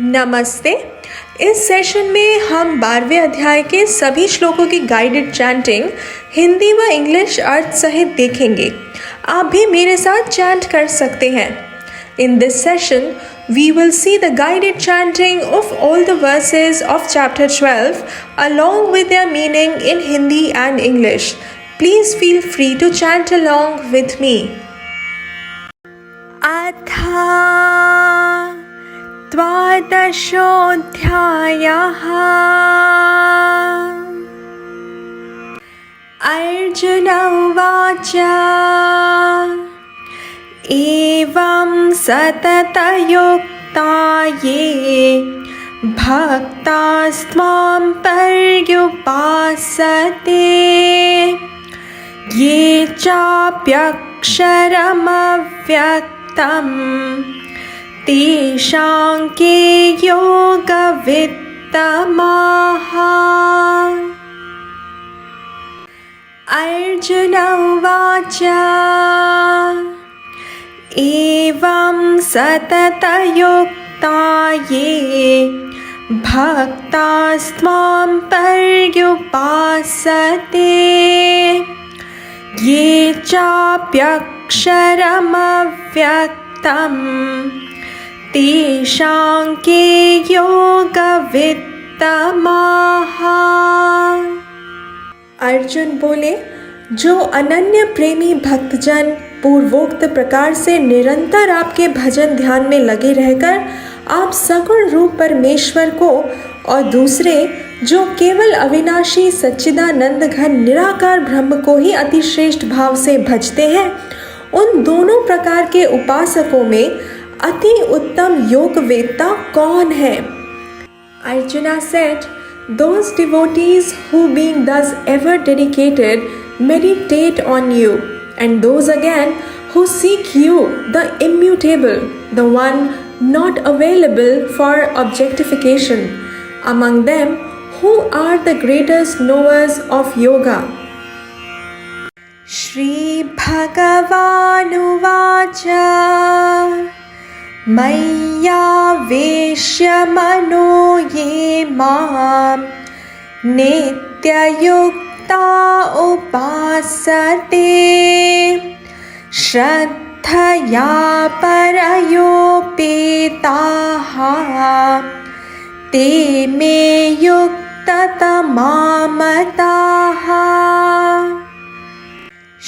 नमस्ते। इस सेशन में हम 12वें अध्याय के सभी श्लोकों की गाइडेड चैंटिंग हिंदी व इंग्लिश अर्थ सहित देखेंगे। आप भी मेरे साथ चैंट कर सकते हैं। In this session we will see the guided chanting of all the verses of chapter 12 along with their meaning in Hindi and English. Please feel free to chant along with me. Atha द्वादशोऽध्यायः अर्जुन उवाच एवं सततयुक्ता ये भक्तास्त्वां पर्युपासते ये चाप्यक्षरमव्यक्तम् तेषां के योगवित्तमाः। अर्जुन उवाच एवं सततयुक्ता ये भक्तास्त्वां पर्युपासते ये चाप्यक्षरमव्यक्तम् तेषां के योगवित्तमाः। अर्जुन बोले, जो अनन्य प्रेमी भक्तजन पूर्वोक्त प्रकार से निरंतर आपके भजन ध्यान में लगे रहकर आप सगुण रूप परमेश्वर को और दूसरे जो केवल अविनाशी सच्चिदानंद घन निराकार ब्रह्म को ही अतिश्रेष्ठ भाव से भजते हैं, उन दोनों प्रकार के उपासकों में अति उत्तम योगवेत्ता कौन है? Arjuna said, those devotees who being thus ever dedicated meditate on you, and those again who seek you, the immutable, the one not available for objectification. Among them, who are the greatest knowers of yoga? Shri Bhagavanuvacha मय्यावेश्य मनो ये मां नित्ययुक्ता उपासते श्रद्धया परयोपेताः ते मे युक्ततमामताः।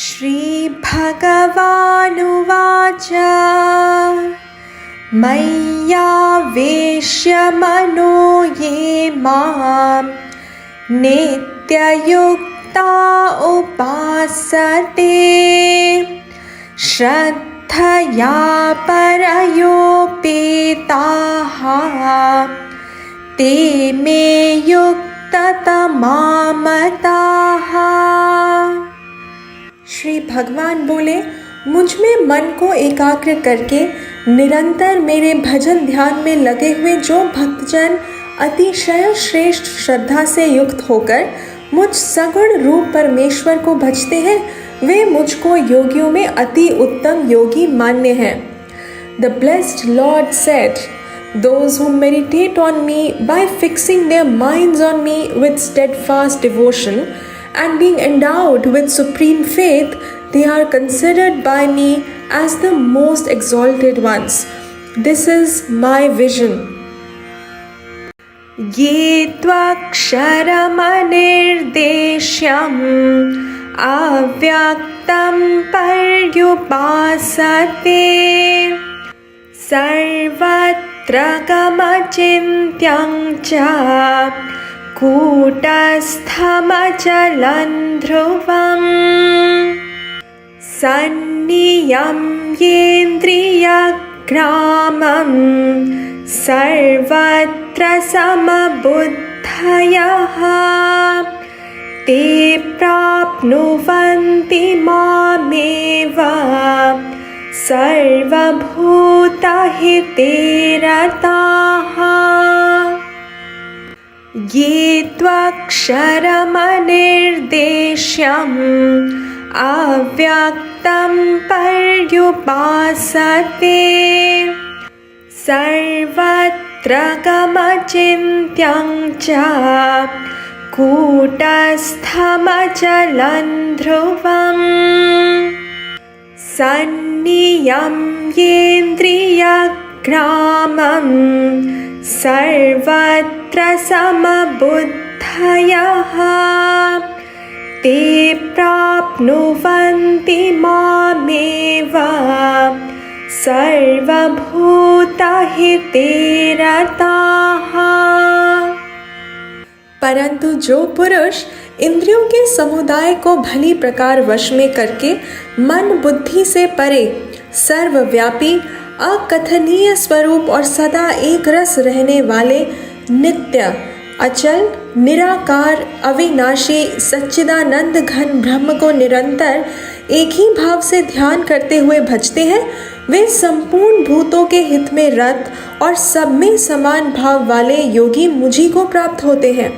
श्री भगवानुवाच मय्यावेश्य मनो ये मां नित्ययुक्ता उपासते श्रद्धया परयोपेताः ते मे युक्ततमामताः। श्री भगवान बोले, मुझ में मन को एकाग्र करके निरंतर मेरे भजन ध्यान में लगे हुए जो भक्तजन अतिशय श्रेष्ठ श्रद्धा से युक्त होकर मुझ सगुण रूप परमेश्वर को भजते हैं, वे मुझको योगियों में अति उत्तम योगी मान्य हैं। The blessed Lord said, those who meditate on me by fixing their minds on me with steadfast devotion and being endowed with supreme faith, they are considered by me as the most exalted ones. This is my vision. Ye tvaksharamanirdesyam avyaktam paryupasate sarvatra gamachintyam cha kutasthamachalan dhruvam सन्नियं येन्द्रियग्रामं सर्वत्र समबुद्धयः ते प्राप्नुवन्ति मामेव सर्वभूतहिते रताः। ये त्वक्षरमनिर्देश्यम् अव्यक्तं पर्युपासते सर्वत्र यत्रगमचिन्त्यं च कूटस्थमचलं ध्रुवम् सन्नियम्येन्द्रियग्रामं सर्वत्र समबुद्धयः ते प्राप्नुवन्ति मामेव सर्वभूतहिते रताः। परंतु जो पुरुष इंद्रियों के समुदाय को भली प्रकार वश में करके मन बुद्धि से परे सर्वव्यापी अकथनीय स्वरूप और सदा एक रस रहने वाले नित्य अचल निराकार अविनाशी सच्चिदानंद घन ब्रह्म को निरंतर एक ही भाव से ध्यान करते हुए भजते हैं, वे संपूर्ण भूतों के हित में रत और सब में समान भाव वाले योगी मुझी को प्राप्त होते हैं।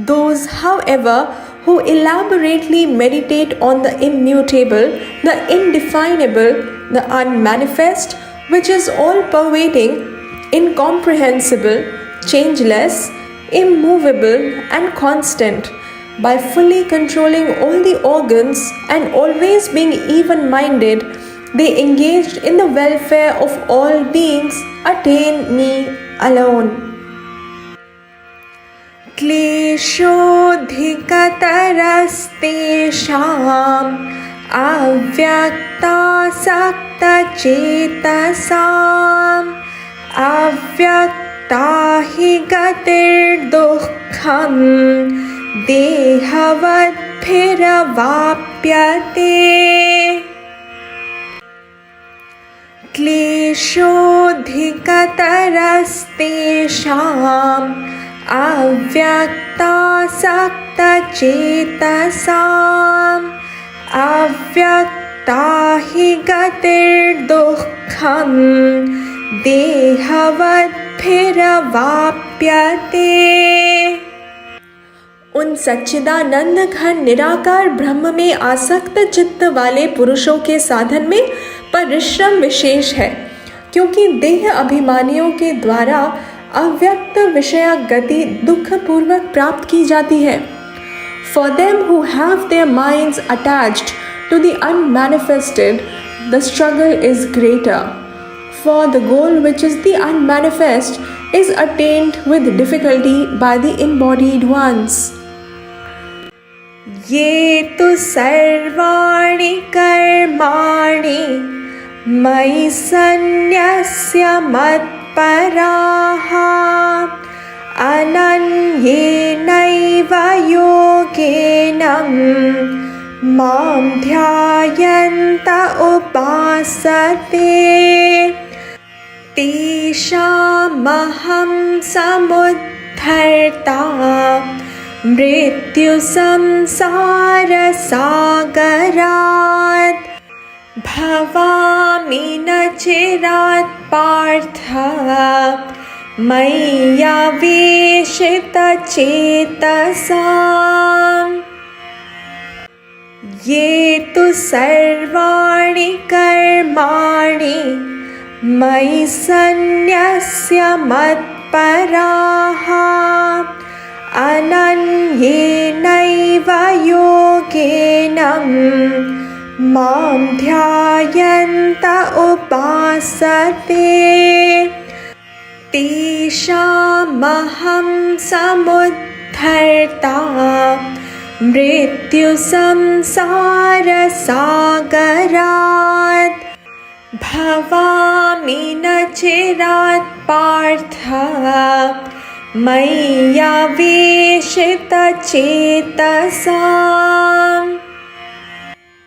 Those, however, who elaborately meditate on the immutable, the indefinable, the unmanifest, which is all-pervading, incomprehensible, changeless, immovable and constant, by fully controlling all the organs and always being even-minded, they engaged in the welfare of all beings, attain me alone. क्लेशोऽधिकतरस्तेषाम् अव्यक्तासक्तचेतसाम् अव्यक्ता हि गतिर्दुःखम् देहवद्भिरवाप्यते। क्लेशोऽधिकतरस्तेषाम् अव्यक्तासक्तचेतसाम् अव्यक्ता हि गतिर्दुःखम् देहवद्भिरवाप्यते। उन सच्चिदानंद घन निराकार ब्रह्म में आसक्त चित्त वाले पुरुषों के साधन में परिश्रम विशेष है, क्योंकि देह अभिमानियों के द्वारा अव्यक्त विषय गति दुख पूर्वक प्राप्त की जाती है। For them who have their minds attached to the unmanifested, the struggle is greater. For the goal which is the unmanifest is attained with difficulty by the embodied ones. ये तु सर्वाणि कर्माणि मयि सन्न्यस्य मत्पराः अनन्येनैव योगेन मां ध्यायन्त उपासते तेषामहं समुद्धर्ता मृत्युसंसारसागरात् भवामि न चिरात् पार्थ मय्यावेशितचेतसाम्। ये तु सर्वाणि कर्माणि मयि सन्न्यस्य मत्पराः अनन्येनैव योगेन मां ध्यायन्त उपासते तेषामहं समुद्धर्ता मृत्युसंसारसागरात् भवामि न चिरात् पार्थ मय्यावेशितचेतसाम्।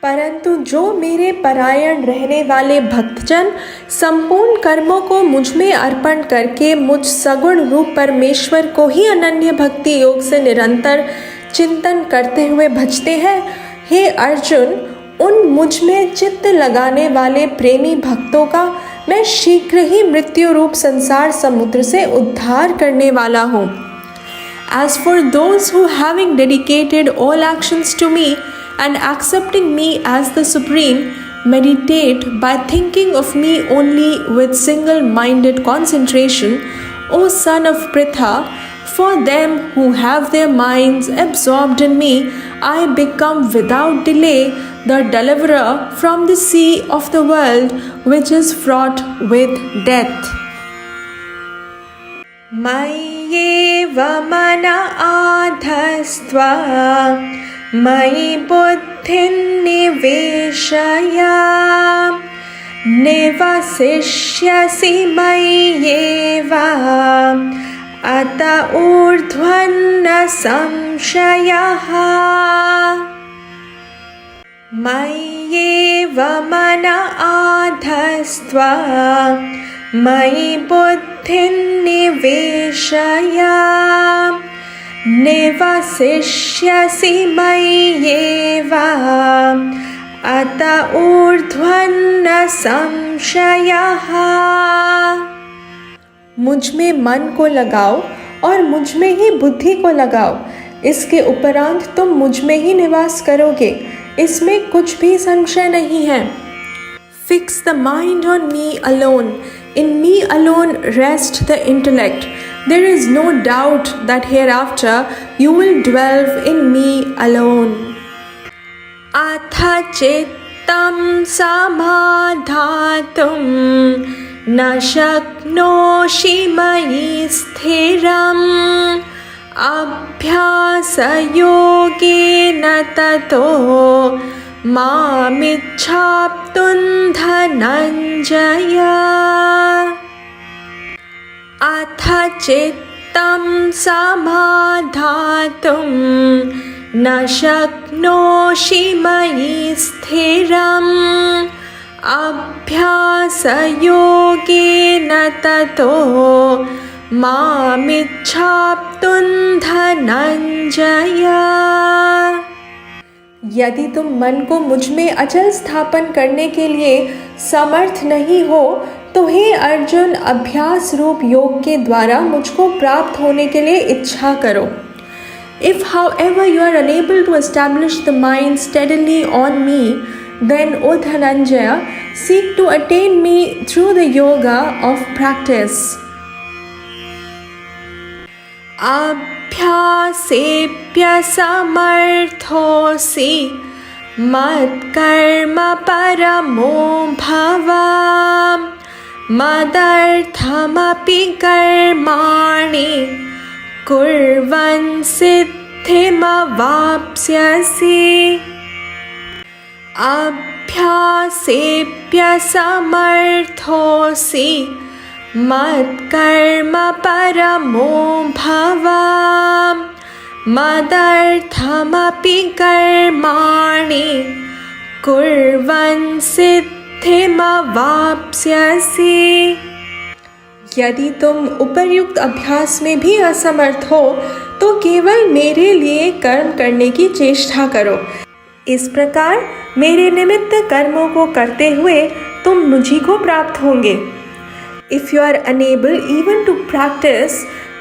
परंतु जो मेरे परायण रहने वाले भक्तजन संपूर्ण कर्मों को मुझ में अर्पण करके मुझ सगुण रूप परमेश्वर को ही अनन्य भक्ति योग से निरंतर चिंतन करते हुए भजते हैं, हे अर्जुन, उन मुझ में चित्त लगाने वाले प्रेमी भक्तों का मैं शीघ्र ही मृत्यु रूप संसार समुद्र से उद्धार करने वाला हूँ। As for those who, having dedicated all actions to me and accepting me as the Supreme, meditate by thinking of me only with single-minded concentration, O son of Pritha, for them who have their minds absorbed in me, I become without delay the deliverer from the sea of the world which is fraught with death. Mayyeva mana adhasva Mayi buddhin niveshaya Nivasishyasi mayyeva Ata urdhvanna samshayaha Mayyeva mana adhasva Mayi buddhin niveshaya Nivasishyasi mayyeva Ata urdhvanna samshayaha मुझ में मन को लगाओ और मुझ में ही बुद्धि को लगाओ, इसके उपरांत तुम मुझ में ही निवास करोगे, इसमें कुछ भी संशय नहीं है। Fix the mind on me alone. In me alone rest the intellect. There is no doubt that hereafter you will dwell in me alone. Atha chittam samadhatum na shaknoshi mayi sthiram abhyasa yogena tato मामिच्छाप्तुं धनञ्जय अथ चित्तं समाधातुं न शक्नोषि मयि स्थिरम् अभ्यासयोगेन ततो मामिच्छाप्तुं धनञ्जय। यदि तुम मन को मुझ में अचल स्थापन करने के लिए समर्थ नहीं हो तो हे अर्जुन अभ्यास रूप योग के द्वारा मुझको प्राप्त होने के लिए इच्छा करो। If however you are unable to establish the mind steadily on me, then O Dhananjaya, seek to attain me through the yoga of practice. अभ्यासेऽप्यसमर्थोऽसि मत्कर्म परमो भव मदर्थमपि कर्माणि कुर्वन् सिद्धिमवाप्स्यसि। अभ्यासेऽप्यसमर्थोऽसि मत्कर्म परमो भव मदर्थमपि कर्माणि कुर्वन् सिद्धिमवाप्स्यसि। यदि तुम उपर्युक्त अभ्यास में भी असमर्थ हो तो केवल मेरे लिए कर्म करने की चेष्टा करो। इस प्रकार मेरे निमित्त कर्मों को करते हुए तुम मुझी को प्राप्त होंगे। If you are unable even to practice,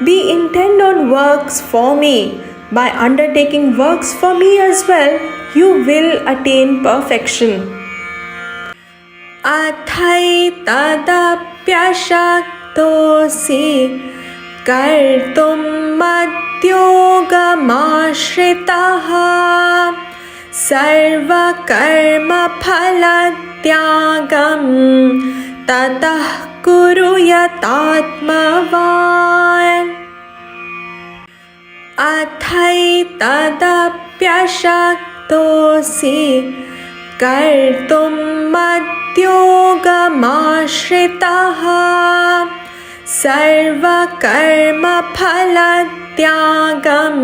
be intent on works for me. By undertaking works for me as well, you will attain perfection. अथैतदप्यशक्तोऽसि कर्तुं मद्योगमाश्रितः सर्वकर्मफलत्यागं ततः कुरु यतात्मवान्। अथैतदप्यशक्तोऽसि कर्तुं मद्योगमाश्रितः सर्वकर्मफलत्यागं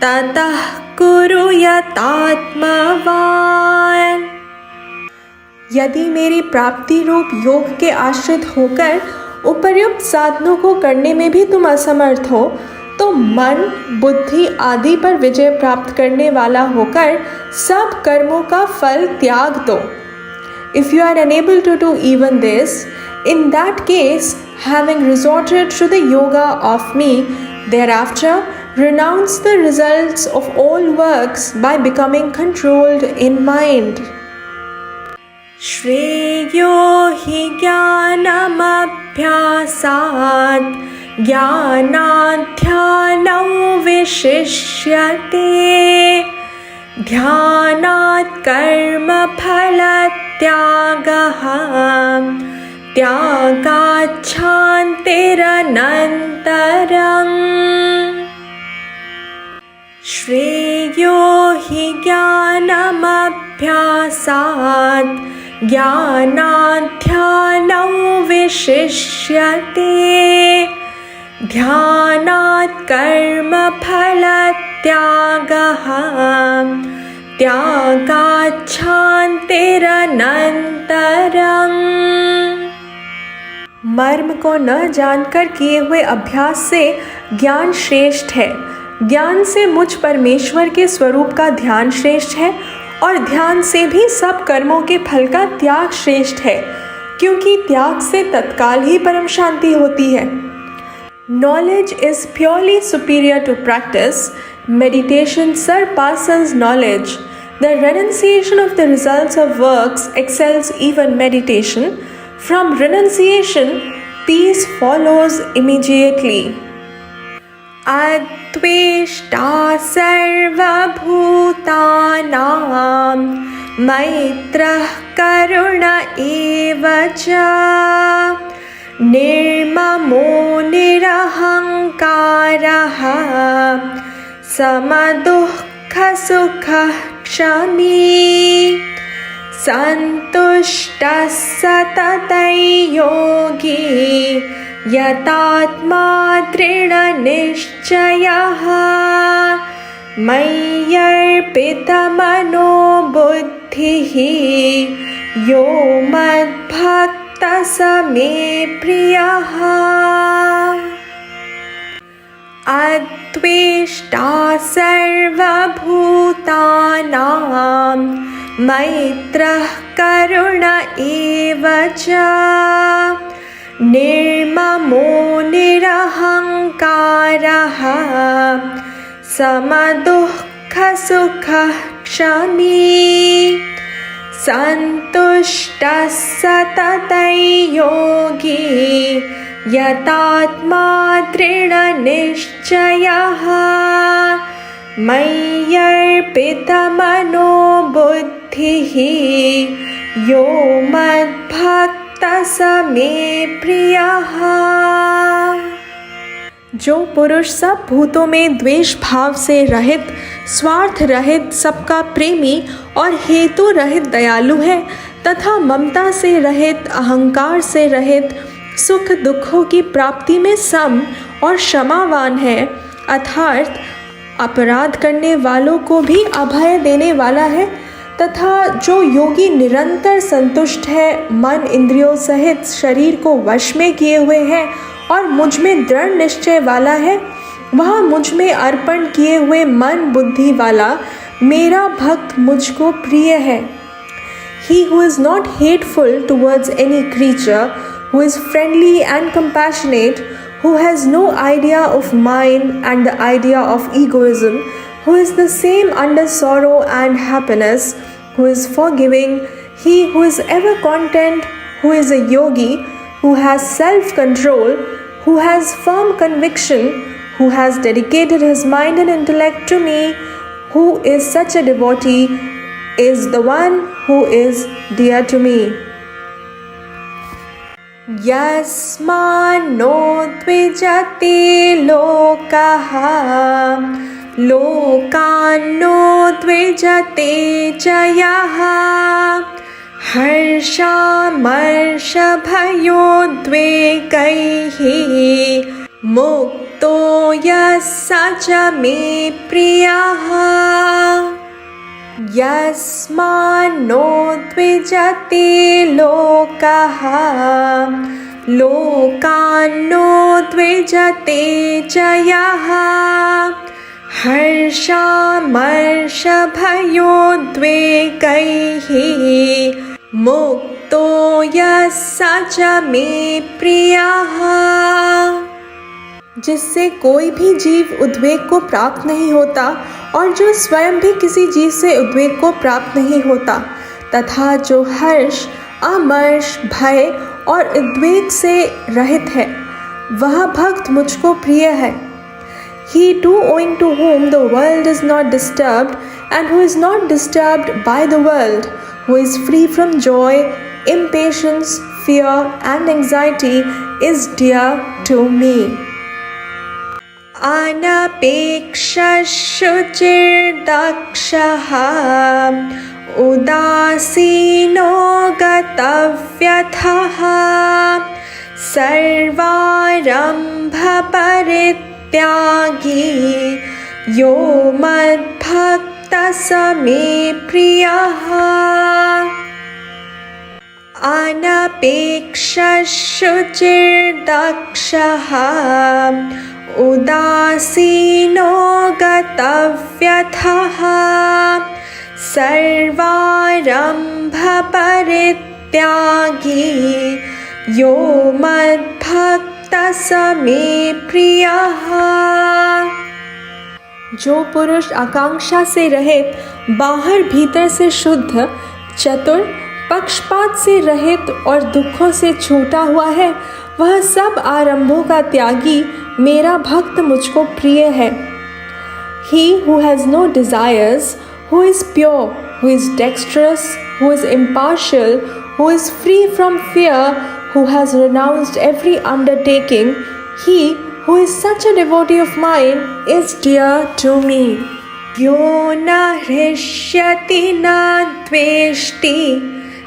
ततः कुरु यतात्मवान्। यदि मेरी प्राप्ति रूप योग के आश्रित होकर उपर्युक्त साधनों को करने में भी तुम असमर्थ हो तो मन बुद्धि आदि पर विजय प्राप्त करने वाला होकर सब कर्मों का फल त्याग दो। If you are unable to do even this, in that case, having resorted to the yoga of me, thereafter renounce the results of all works by becoming controlled in mind. श्रेयो हि ज्ञानमभ्यासात् ज्ञानाध्यानौ विशिष्यते ध्यानात् कर्मफलत्यागः त्यागात् शान्तिरनन्तरम् श्रेयो हि ज्ञानमभ्यासात् ज्ञानाध्यानौ विशिष्यते ध्यानात् कर्मफलत्यागः त्यागात् शान्तिरनन्तरम्। मर्म को न जानकर किए हुए अभ्यास से ज्ञान श्रेष्ठ है। ज्ञान से मुझ परमेश्वर के स्वरूप का ध्यान श्रेष्ठ है और ध्यान से भी सब कर्मों के फल का त्याग श्रेष्ठ है, क्योंकि त्याग से तत्काल ही परम शांति होती है। Knowledge is purely superior to practice. Meditation surpasses knowledge. The renunciation of the results of works excels even meditation. From renunciation, peace follows immediately. Adveshta sarvabhutanam maitrah karuna evacha निर्ममो निरहङ्कारः समदुःखसुखः क्षमी सन्तुष्टः सततं योगी यतात्मा दृढनिश्चयः मय्यर्पितमनो बुद्धिः यो मद्भक्तः स मे प्रियः। अद्वेष्टा सर्वभूतानां मैत्रः करुण एव च निर्ममो निरहङ्कारः समदुःखसुखः क्षमी सन्तुष्टः सततं योगी यतात्मा दृढनिश्चयः मय्यर्पितमनो बुद्धिः यो मद्भक्तः स मे प्रियः। जो पुरुष सब भूतों में द्वेष भाव से रहित, स्वार्थ रहित, सबका प्रेमी और हेतु रहित दयालु है तथा ममता से रहित, अहंकार से रहित, सुख दुखों की प्राप्ति में सम और क्षमावान है, अर्थात अपराध करने वालों को भी अभय देने वाला है, तथा जो योगी निरंतर संतुष्ट है, मन इंद्रियों सहित शरीर को वश में किए हुए है और मुझ में दृढ़ निश्चय वाला है, वह मुझ में अर्पण किए हुए मन बुद्धि वाला मेरा भक्त मुझको प्रिय है। He who is not hateful towards any creature, who is friendly and compassionate, who has no idea of mine and the idea of egoism, who is the same under sorrow and happiness, who is forgiving, he who is ever content, who is a yogi, who has self-control, who has firm conviction, who has dedicated his mind and intellect to me, who is such a devotee, is the one who is dear to me. Yasmano dvijati lokaha lokano dvijate jayaha harsha marsha bhayodvegaihi mukto yasacha me priyaha. यस्मान्नो द्विजते लोकः लोकान्नो द्विजते च यः हर्षामर्षभयोद्वेगैः मुक्तो यः स च मे प्रियः। जिससे कोई भी जीव उद्वेग को प्राप्त नहीं होता और जो स्वयं भी किसी जीव से उद्वेग को प्राप्त नहीं होता, तथा जो हर्ष, अमर्ष, भय और उद्वेग से रहित है, वह भक्त मुझको प्रिय है। He too owing to whom the world is not disturbed and who is not disturbed by the world, who is free from joy, impatience, fear and anxiety is dear to me. अनपेक्षशुचिर्दक्षः उदासीनो गतव्यथः सर्वारम्भपरित्यागी यो मद्भक्तः स मे प्रियः। अनपेक्षशुचिर्दक्षः उदासीनो गतव्यथः सर्वारम्भपरित्यागी यो मद्भक्तः स मे प्रियः। जो पुरुष आकांक्षा से रहित, बाहर भीतर से शुद्ध, चतुर, पक्षपात से रहित और दुखों से छूटा हुआ है, वह सब आरंभों का त्यागी मेरा भक्त मुझको प्रिय है। He who has no desires, who is pure, who is dexterous, who is impartial, who is free from fear, who has renounced every undertaking, he who is such a devotee of mine is dear to me. Yo na hrishyati na dveshti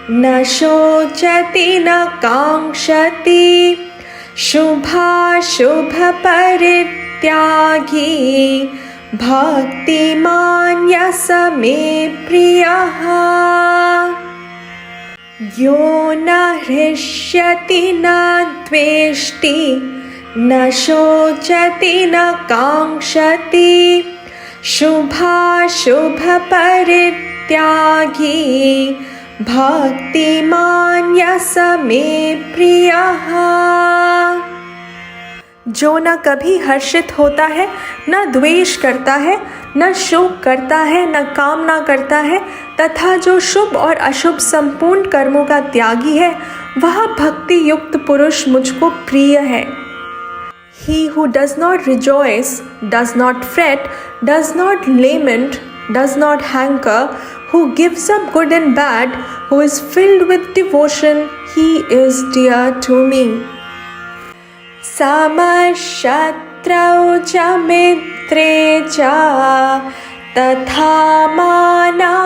न शोचति न कांक्षति शुभाशुभ परित्यागी भक्तिमान् यः स मे प्रियः। यो न हृष्यति न द्वेष्टि न शोचति न कांक्षति शुभाशुभ परित्यागी भक्तिमान् यः स मे प्रियः। जो न कभी हर्षित होता है, न द्वेष करता है, न शोक करता है, न कामना करता है, तथा जो शुभ और अशुभ संपूर्ण कर्मों का त्यागी है, वह भक्ति युक्त पुरुष मुझको प्रिय है। He who does not rejoice, does not fret, does not lament, does not hanker, who gives up good and bad, who is filled with devotion, he is dear to me. समशत्रौ च मित्रे च तथा मानापमानयोः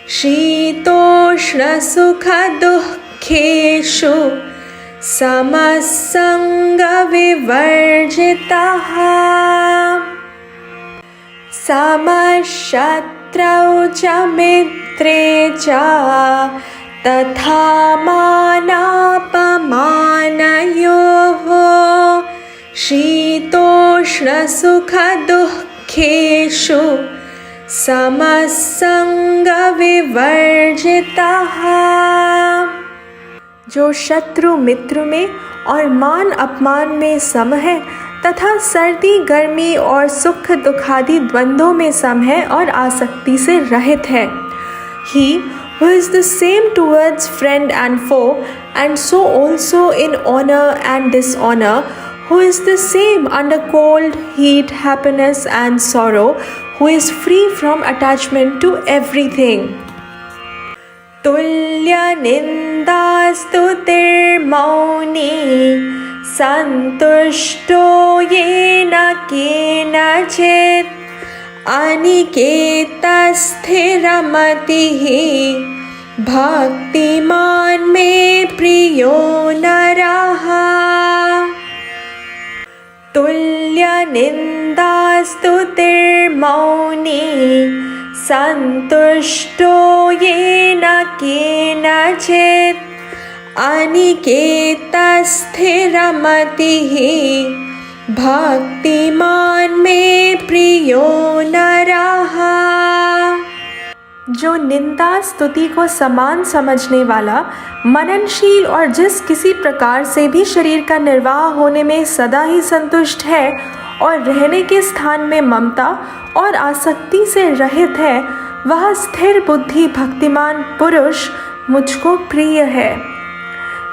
शीतोष्णसुखदुःखेषु समसङ्गविवर्जितः। समशत्रौ च मित्रे च तथा मानापमानयोः शीतोष्णसुखदुःखेषु समसङ्गविवर्जितः। जो शत्रु मित्र में और मान अपमान में सम है तथा सर्दी गर्मी और सुख दुखादि द्वंद्वों में सम है और आसक्ति से रहित है। He who is the same towards friend and foe, and so also in honor and dishonor, who is the same under cold, heat, happiness and sorrow, who is free from attachment to everything. तुल्य निन्दास्तुतिर्मौनी संतुष्टो येन केनचित् अनिकेतस्थिरमतिः भक्तिमान् मे प्रियो नरः। तुल्य निन्दास्तुतिर्मौनी संतुष्टो येन केनचित् अनिकेतस्थिरमतिः भक्तिमान् मे प्रियो नरः। जो निंदा स्तुति को समान समझने वाला, मननशील और जिस किसी प्रकार से भी शरीर का निर्वाह होने में सदा ही संतुष्ट है और रहने के स्थान में ममता और आसक्ति से रहित है, वह स्थिर बुद्धि भक्तिमान पुरुष मुझको प्रिय है।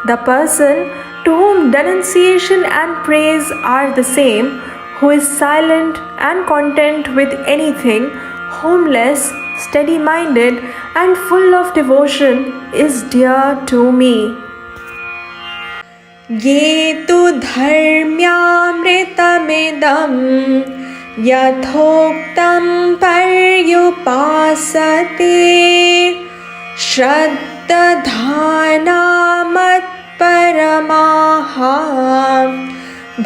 The person to whom denunciation and praise are the same, who is silent and content with anything, homeless, steady-minded, and full of devotion, is dear to me. ये तु धर्म्यामृतमिदं यथोक्तं पर्युपासते श्रद्धाना मत्परमाः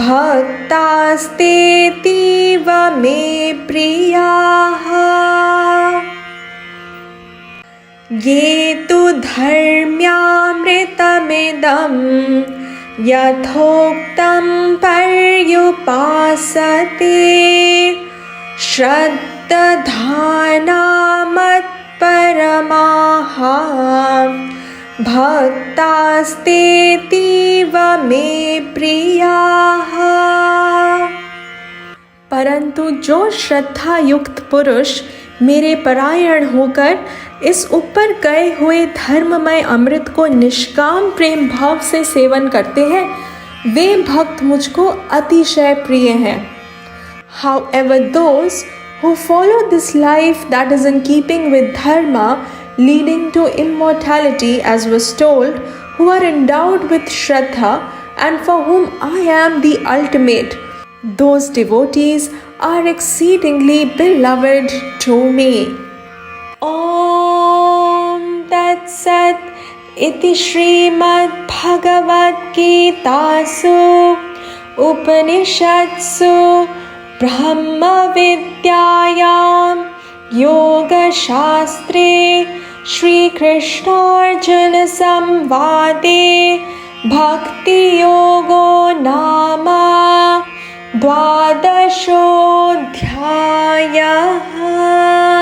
भक्तास्तेतीव मे प्रियाः। ये तु धर्म्यामृतमिदं यथोक्तं पर्युपासते श्रद्धाना मत्परमाः भक्तास्तेतीव मे प्रियाः। परंतु जो श्रद्धा युक्त पुरुष मेरे परायण होकर इस ऊपर गए हुए धर्ममय अमृत को निष्काम प्रेम भाव से सेवन करते हैं, वे भक्त मुझको अतिशय प्रिय हैं। However, those who follow this life that is in keeping with dharma, leading to immortality, as was told, who are endowed with Shraddha and for whom I am the ultimate, those devotees are exceedingly beloved to me. Om Tat Sat Iti Srimad Bhagavad Gitasu Upanishadsu Brahma Vidyayam Yoga Shastre Shri Krishna Arjuna Samvade Bhakti Yogo Nama Dvadashodhyayah।